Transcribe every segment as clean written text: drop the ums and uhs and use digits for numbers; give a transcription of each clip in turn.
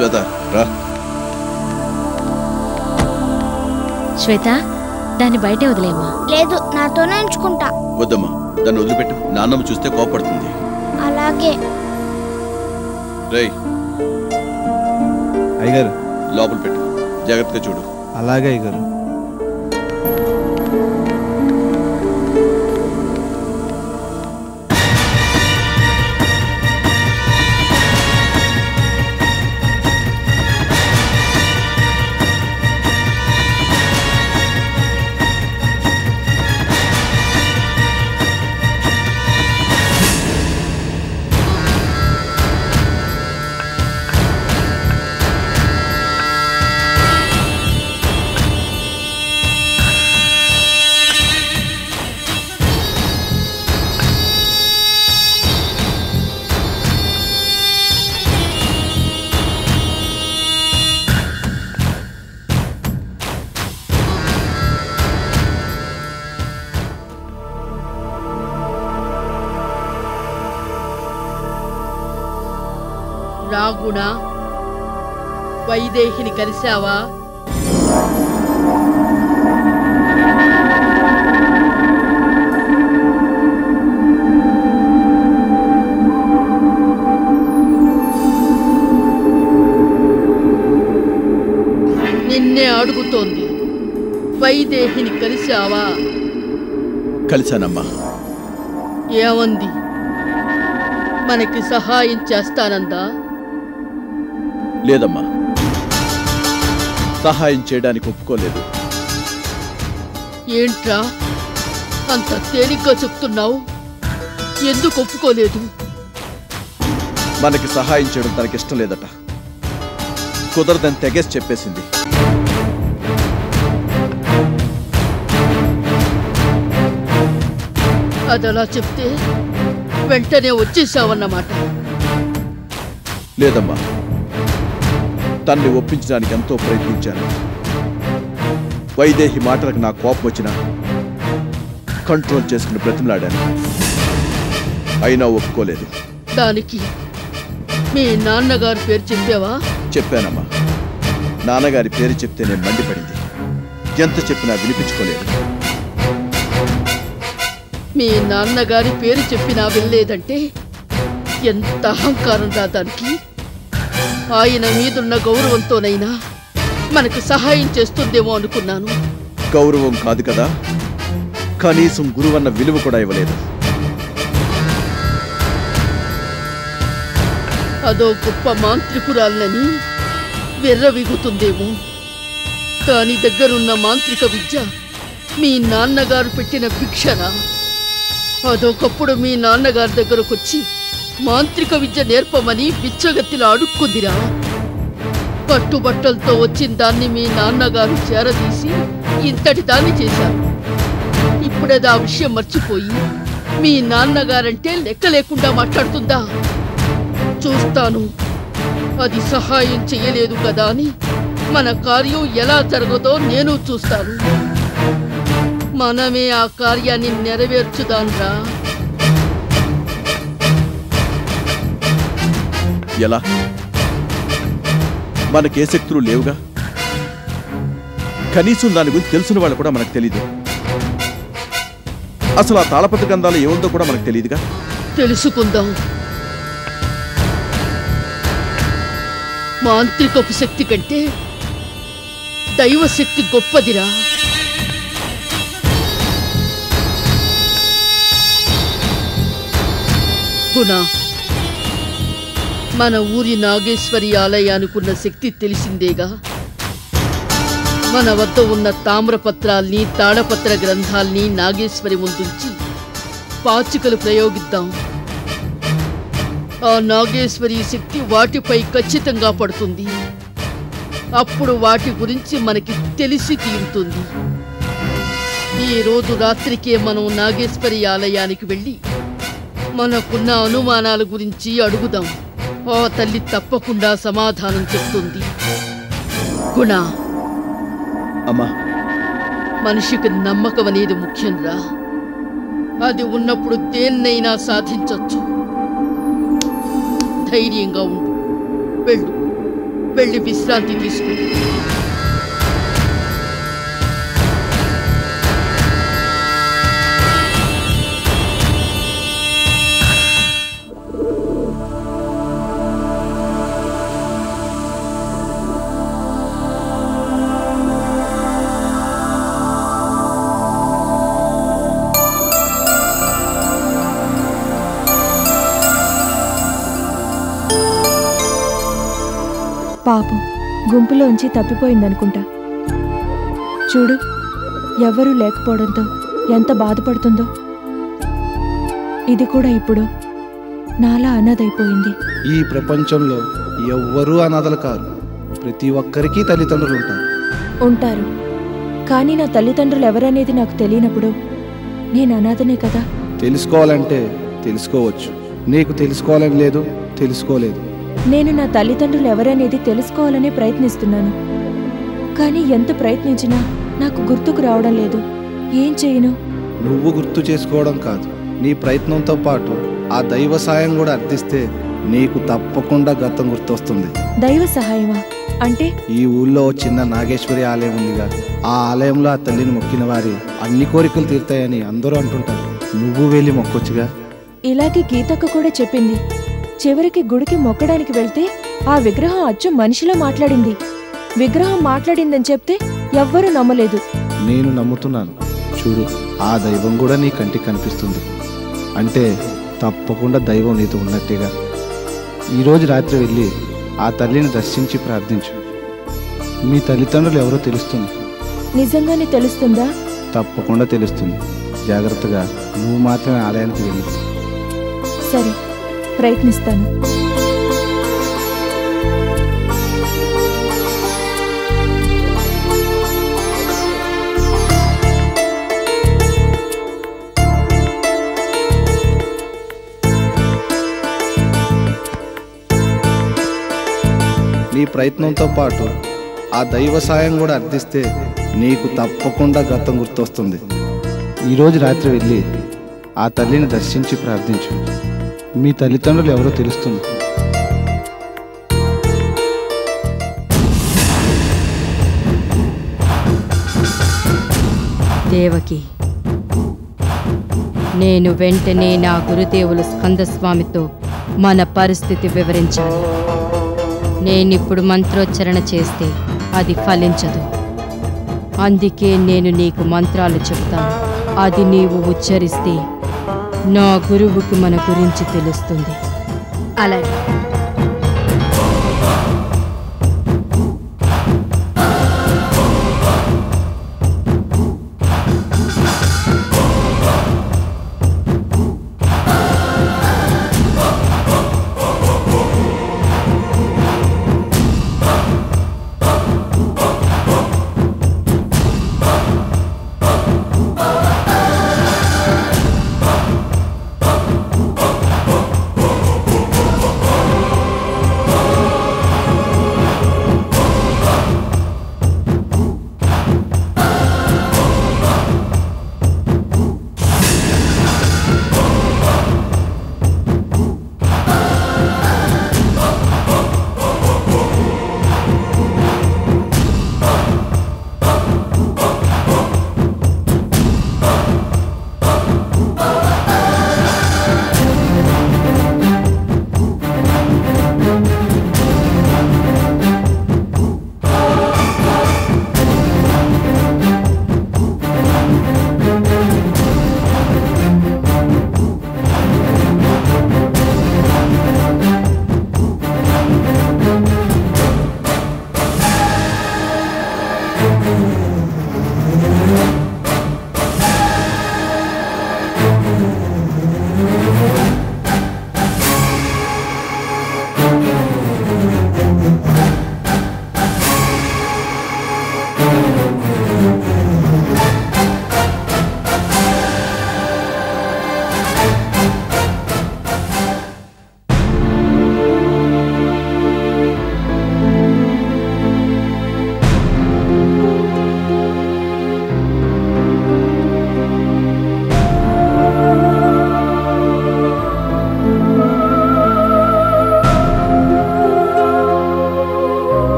శ్వేత రా. శ్వేత, దాన్ని బయటే వదిలేమ్మా. లేదు, నాతోనే ఉంచుకుంటా. వద్దమ్మా, దాన్ని వదిలిపెట్టు. నాన్నమ్మ చూస్తే కోపడుతుంది. అలాగే. రేయ్ అయ్యగారు, లోపల పెట్టు, జాగ్రత్తగా చూడు. అలాగే అయ్యగారు. రాగుణ, వైదేహిని కలిశావా? నిన్నే అడుగుతోంది, వైదేహిని కలిశావా? కలిశానమ్మా. ఏమంది? మనకి సహాయం చేస్తానందా? లేదమ్మా, సహాయం చేయడానికి ఒప్పుకోలేదు. ఏంట్రా అంత తేలిగ్గా చెప్తున్నావు? ఎందుకు ఒప్పుకోలేదు? మనకి సహాయం చేయడం తనకిష్టం లేదట. కుదరదని తెగేసి చెప్పేసింది. అదలా చెప్తే వెంటనే వచ్చేసావన్నమాట. లేదమ్మా, తన్ని ఒప్పించడానికి ఎంతో ప్రయత్నించాను. వైదేహి మాటలకు నా కోపం వచ్చినా కంట్రోల్ చేసుకుని బ్రతిమలాడాను. అయినా ఒప్పుకోలేదు. దానికి మీ నాన్నగారి పేరు చెప్పావా? చెప్పానమ్మా. నాన్నగారి పేరు చెప్తేనే మండిపడింది. ఎంత చెప్పినా వినిపించుకోలేదు. మీ నాన్నగారి పేరు చెప్పినా వెళ్ళలేదంటే ఎంత అహంకారం రా దానికి. ఆయన మీదున్న గౌరవంతోనైనా మనకు సహాయం చేస్తుందేమో అనుకున్నాను. గౌరవం కాదు కదా, కనీసం గురువన్న విలువ కూడా ఇవ్వలేదు. అదో గొప్ప మాంత్రికురాలని వెర్రవిగుతుందేమో. దాని దగ్గరున్న మాంత్రిక విద్య మీ నాన్నగారు పెట్టిన భిక్షనా? అదొకప్పుడు మీ నాన్నగారి దగ్గరకొచ్చి మాంత్రిక విద్య నేర్పమని బిచ్చగత్తిలో అడుక్కుందిరా. కట్టుబట్టలతో వచ్చిన దాన్ని మీ నాన్నగారు చేరదీసి ఇంతటి దాన్ని చేశారు. ఇప్పుడేదో ఆ విషయం మర్చిపోయి మీ నాన్నగారంటే లెక్క లేకుండా మాట్లాడుతుందా? చూస్తాను. అది సహాయం చెయ్యలేదు కదా అని మన కార్యం ఎలా జరగదో నేను చూస్తాను. మనమే ఆ కార్యాన్ని నెరవేర్చుదాంరా. ఎలా? మనకే శక్తులు లేవుగా. కనీసం దాని గురించి తెలిసిన వాళ్ళు కూడా మనకు తెలీదు. అసలు ఆ తాళపత్ర గ్రంథాలు ఏముందో కూడా మనకు తెలియదుగా. తెలుసుకుందాం. మాంత్రికపు శక్తి కంటే దైవశక్తి గొప్పదిరా. గుణ, మన ఊరి నాగేశ్వరి ఆలయానికున్న శక్తి తెలిసిందేగా. మన వద్ద ఉన్న తామ్రపత్రాల్ని తాళపత్ర గ్రంథాల్ని నాగేశ్వరి ముందుంచి పాచికలు ప్రయోగిద్దాం. ఆ నాగేశ్వరి శక్తి వాటిపై ఖచ్చితంగా పడుతుంది. అప్పుడు వాటి గురించి మనకి తెలిసి తీరుతుంది. ఈ రోజు రాత్రికే మనం నాగేశ్వరి ఆలయానికి వెళ్ళి మనకున్న అనుమానాల గురించి అడుగుదాం. ఆ తల్లి తప్పకుండా సమాధానం చెప్తుంది. గుణ, అమ్మా, మనిషికి నమ్మకం అనేది ముఖ్యంరా. అది ఉన్నప్పుడు దేన్నైనా సాధించొచ్చు. ధైర్యంగా ఉండు. వెళ్ళు. వెళ్ళి విశ్రాంతి తీసుకో. పాపం గుంపులోంచి తప్పిపోయిందనుకుంటా. చూడు, ఎవ్వరూ లేకపోవడంతో ఎంత బాధపడుతుందో. ఇది కూడా ఇప్పుడు నాలా అనాథైపోయింది. ఈ ప్రపంచంలో ఎవ్వరూ అనాథలు కారు. ప్రతి ఒక్కరికి తల్లిదండ్రులు ఉంటారు. కానీ నా తల్లిదండ్రులు ఎవరనేది నాకు తెలియనప్పుడు నేను అనాథనే కదా. తెలుసుకోవాలంటే తెలుసుకోవచ్చు. నీకు తెలుసుకోవాలని లేదు, తెలుసుకోలేదు. నేను నా తల్లిదండ్రులు ఎవరనేది తెలుసుకోవాలనే ప్రయత్నిస్తున్నాను. కానీ ఎంత ప్రయత్నించినా నాకు గుర్తుకు రావడం లేదు. ఏం చేయను? నువ్వు గుర్తు చేసుకోవడం కాదు, నీ ప్రయత్నంతో పాటు ఆ దైవ సాయం కూడా అర్థిస్తే నీకు తప్పకుండా గతం గుర్తొస్తుంది. దైవ సహాయమా అంటే? ఈ ఊళ్ళో చిన్న నాగేశ్వరి ఆలయం ఉందిగా, ఆ ఆలయంలో ఆ తల్లిని మొక్కిన వారి అన్ని కోరికలు తీరుతాయని అందరూ అంటుంటారు. నువ్వు వెళ్ళి మొక్కొచ్చుగా. ఇలాగే గీతక్క కూడా చెప్పింది. చివరికి గుడికి మొక్కడానికి వెళ్తే ఆ విగ్రహం అచ్చు మనిషిలో మాట్లాడింది. విగ్రహం మాట్లాడిందని చెప్తే ఎవ్వరూ నమ్మలేదు. నేను నమ్ముతున్నాను. చూడు, ఆ దైవం కూడా నీ కంటికి కనిపిస్తుంది. అంటే తప్పకుండా దైవం నీతో ఉన్నట్టేగా. ఈరోజు రాత్రి వెళ్ళి ఆ తల్లిని దర్శించి ప్రార్థించు. మీ తల్లిదండ్రులు ఎవరో తెలుస్తుంది. నిజంగానే తెలుస్తుందా? తప్పకుండా తెలుస్తుంది. జాగ్రత్తగా నువ్వు మాత్రమే ఆలయానికి వెళ్ళి. సరే, ప్రయత్నిస్తాను. నీ ప్రయత్నంతో పాటు ఆ దైవ సాయం కూడా అర్థిస్తే నీకు తప్పకుండా గతం గుర్తొస్తుంది. ఈరోజు రాత్రి వెళ్ళి ఆ తల్లిని దర్శించి ప్రార్థించు. మీ తల్లిదండ్రులు ఎవరో తెలుస్తుంది. దేవకి, నేను వెంటనే నా గురుదేవులు స్కందస్వామితో మన పరిస్థితి వివరించాలి. నేనిప్పుడు మంత్రోచ్చరణ చేస్తే అది ఫలించదు. అందుకే నేను నీకు మంత్రాలు చెప్తాను. అది నీవు ఉచ్చరిస్తే నా గురువుకి మన గురించి తెలుస్తుంది. అలాగే.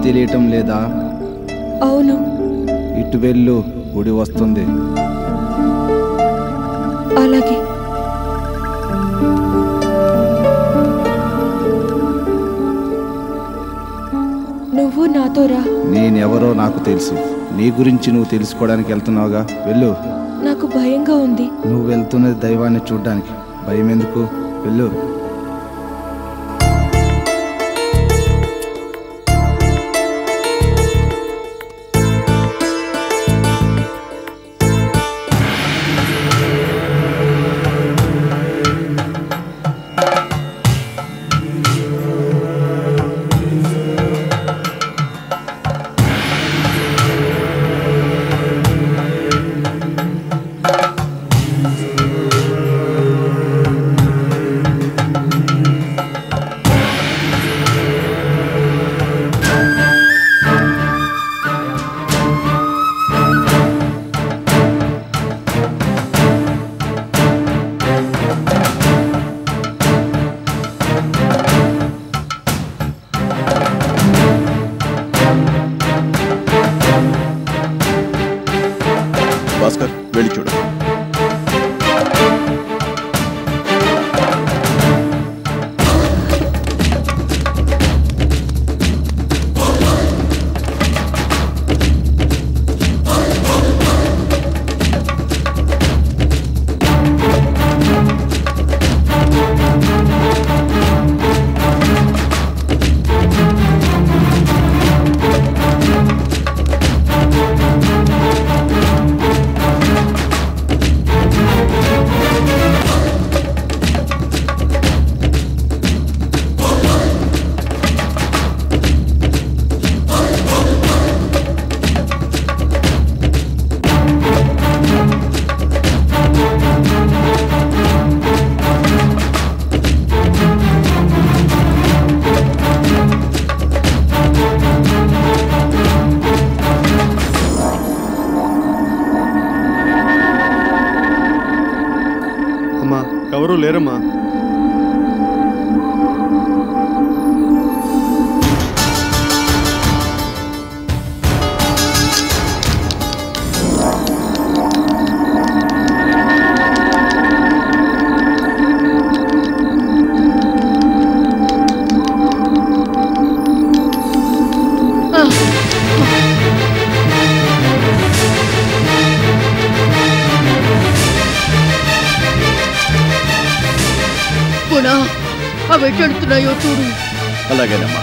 తెలియటం లేదా? అవును. ఇటు వెళ్ళు, గుడి వస్తుంది. అలాగే. నువ్వు నాతో రా. నేనెవరో నాకు తెలుసు. నీ గురించి నువ్వు తెలుసుకోవడానికి వెళ్తున్నావుగా, వెళ్ళు. నాకు భయంగా ఉంది. నువ్వు వెళ్తున్నది దైవాన్ని చూడ్డానికి. భయం ఎందుకు? వెళ్ళు. భాస్కర్, వెళ్ళి చూడు. ఎవరూ లేరమ్మా. అవి ఎట్టెడుతున్నాయో చూడు. అలాగేనమ్మా.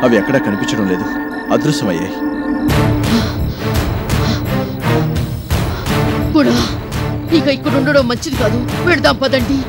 అవి ఎక్కడా కనిపించడం లేదు, అదృశ్యమయ్యాయి. కూడా ఇక ఇక్కడ ఉండడం మంచిది కాదు, వెళ్దాం పదండి.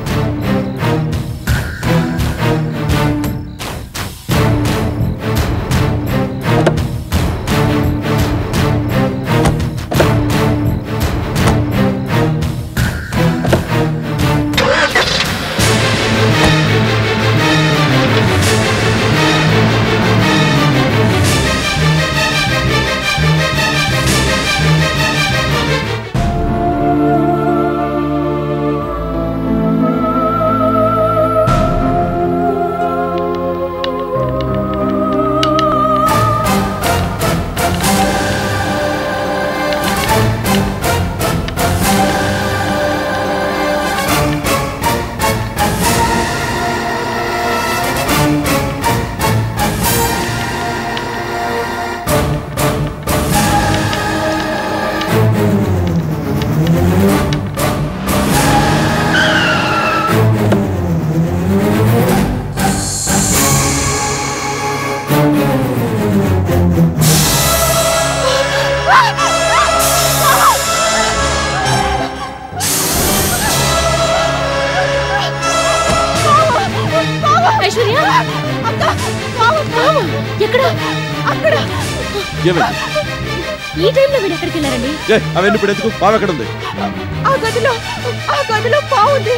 ఎక్కడ? అక్కడ ఏమైంది? ఈ టైంలో వీడు ఎక్కడికి వెళ్ళారండి? అవన్నీ ఇప్పుడు ఎందుకు? పాము ఎక్కడ ఉంది? ఆ గదిలో బాగుంది.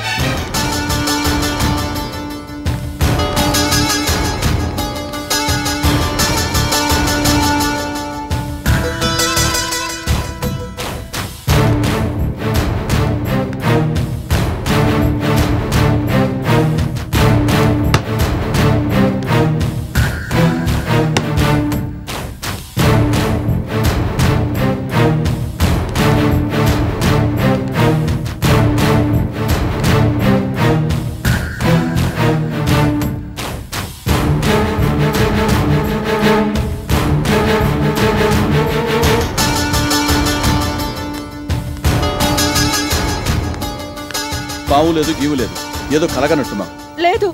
పాము లేదు, గీవు లేదు, ఏదో కలగనట్టున్నా. లేదు,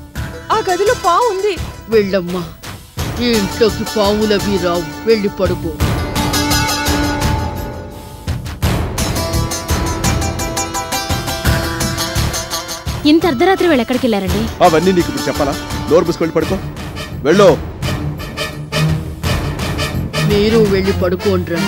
ఆ గదిలో పావు ఉంది. వెళ్ళమ్మా, ఈ ఇంట్లోకి పాములవి రావు. వెళ్ళి పడుకో. ఇంత అర్ధరాత్రి వీళ్ళు ఎక్కడికి వెళ్ళారండి? అవన్నీ నీకు ఇప్పుడు చెప్పాలా? నోరు పుసుకెళ్ళి పడుకో. వెళ్ళు. మీరు వెళ్ళి పడుకోండ్రా.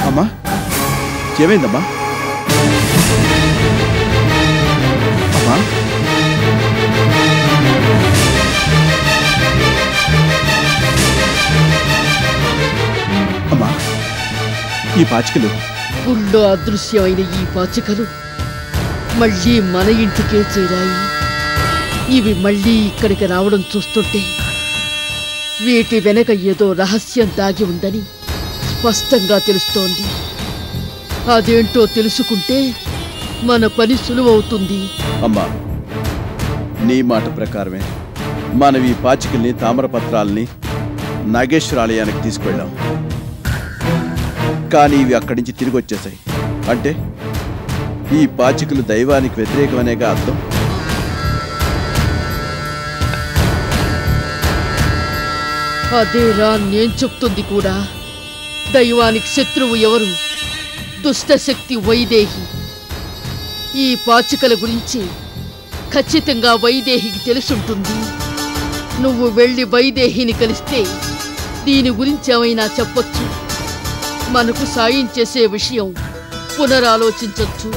అమ్మా, ఏమైందమ్మా? అమ్మా, అమ్మా, ఈ పాచికలు గుళ్ళో అదృశ్యమైన ఈ పాచికలు మళ్ళీ మన ఇంటికే చేరాయి. ఇవి మళ్ళీ ఇక్కడికి రావడం చూస్తుంటే వీటి వెనక ఏదో రహస్యం దాగి ఉందని స్పష్టంగా తెలుస్తోంది. అదేంటో తెలుసుకుంటే మన పని సులువవుతుంది. అమ్మా, నీ మాట ప్రకారమే మనం ఈ పాచికల్ని, తామరపత్రాల్ని నాగేశ్వరాలయానికి తీసుకెళ్ళాం. కానీ ఇవి అక్కడి నుంచి తిరిగి వచ్చేసాయి. అంటే ఈ పాచికలు దైవానికి వ్యతిరేకమనేగా అర్థం. అదేరా నేను చెప్తుంది కూడా. దైవానికి శత్రువు ఎవరు? దుష్టశక్తి వైదేహి. ఈ పాచికల గురించి ఖచ్చితంగా వైదేహికి తెలుసుంటుంది. నువ్వు వెళ్ళి వైదేహిని కలిస్తే దీని గురించి ఏమైనా చెప్పొచ్చు. మనకు సాయం చేసే విషయం పునరాలోచించొచ్చు.